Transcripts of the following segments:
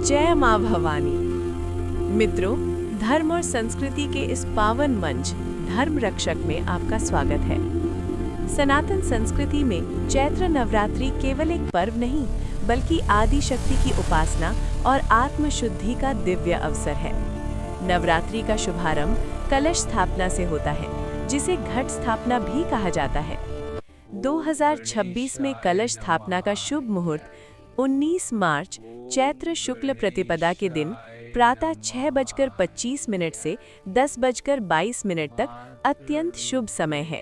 जय माँ भवानी। मित्रों, धर्म और संस्कृति के इस पावन मंच धर्म रक्षक में आपका स्वागत है। सनातन संस्कृति में चैत्र नवरात्रि केवल एक पर्व नहीं, बल्कि आदि शक्ति की उपासना और आत्मशुद्धि का दिव्य अवसर है। नवरात्रि का शुभारंभ कलश स्थापना से होता है, जिसे घट स्थापना भी कहा जाता है। 2026 में कलश स्थापना का शुभ मुहूर्त 19 मार्च चैत्र शुक्ल प्रतिपदा के दिन प्रातः 6:25 से 10:22 तक अत्यंत शुभ समय है।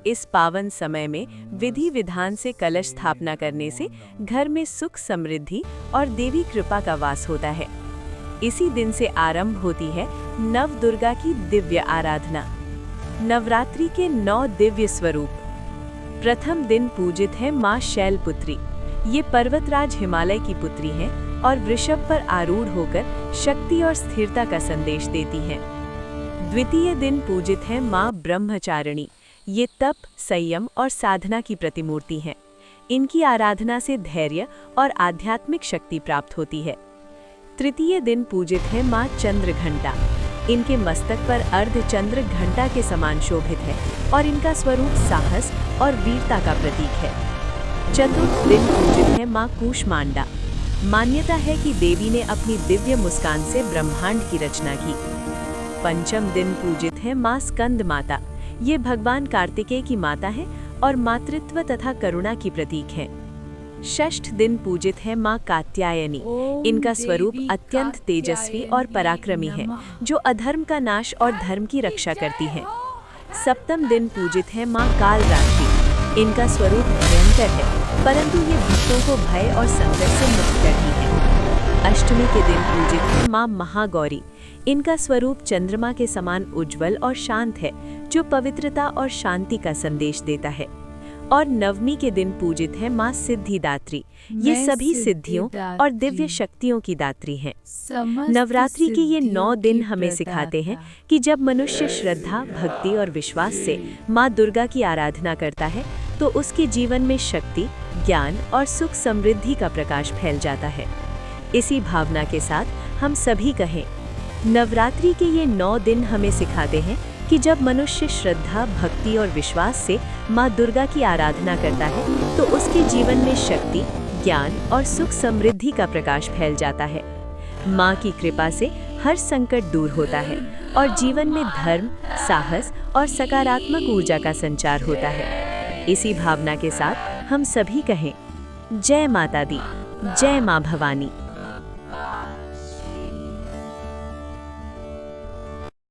इस पावन समय में विधि विधान से कलश स्थापना करने से घर में सुख समृद्धि और देवी कृपा का वास होता है। इसी दिन से आरंभ होती है नव दुर्गा की दिव्य आराधना। नवरात्रि के 9 दिव्य स्वरूप। प्रथम दिन पूजित है माँ शैलपुत्री। ये पर्वतराज हिमालय की पुत्री हैं और वृषभ पर आरूढ़ होकर शक्ति और स्थिरता का संदेश देती हैं। द्वितीय दिन पूजित है माँ ब्रह्मचारिणी। ये तप, संयम और साधना की प्रतिमूर्ति हैं। इनकी आराधना से धैर्य और आध्यात्मिक शक्ति प्राप्त होती है। तृतीय दिन पूजित है माँ चंद्रघंटा। इनके मस्तक पर अर्धचंद्र घंटा के समान शोभित है और इनका स्वरूप साहस और वीरता का प्रतीक है। चतुर्थ दिन पूजित है माँ कूष्मांडा। मान्यता है कि देवी ने अपनी दिव्य मुस्कान से ब्रह्मांड की रचना की। पंचम दिन पूजित है माँ स्कंद माता। ये भगवान कार्तिकेय की माता है और मातृत्व तथा करुणा की प्रतीक है। षष्ठ दिन पूजित है माँ कात्यायनी। इनका स्वरूप अत्यंत तेजस्वी और पराक्रमी है, जो अधर्म का नाश और धर्म की रक्षा करती है। सप्तम दिन पूजित है माँ कालरात्रि। इनका स्वरूप भयंकर है, परंतु ये भक्तों को भय और संकट से मुक्त करती है। अष्टमी के दिन पूजित है माँ महागौरी। इनका स्वरूप चंद्रमा के समान उज्जवल और शांत है, जो पवित्रता और शांति का संदेश देता है। और नवमी के दिन पूजित है माँ सिद्धिदात्री। ये सभी सिद्धियों और दिव्य शक्तियों की दात्री हैं। नवरात्रि के ये 9 दिन हमें सिखाते हैं कि जब मनुष्य श्रद्धा, भक्ति और विश्वास से माँ दुर्गा की आराधना करता है, तो उसके जीवन में शक्ति, ज्ञान और सुख समृद्धि का प्रकाश फैल जाता है। इसी भावना के साथ हम सभी कहें, नवरात्रि के ये 9 दिन हमें सिखाते हैं कि जब मनुष्य श्रद्धा, भक्ति और विश्वास से माँ दुर्गा की आराधना करता है, तो उसके जीवन में शक्ति, ज्ञान और सुख समृद्धि का प्रकाश फैल जाता है। माँ की कृपा से हर संकट दूर होता है और जीवन में धर्म, साहस और सकारात्मक ऊर्जा का संचार होता है। इसी भावना के साथ हम सभी कहें, जय माता दी, जय माँ भवानी।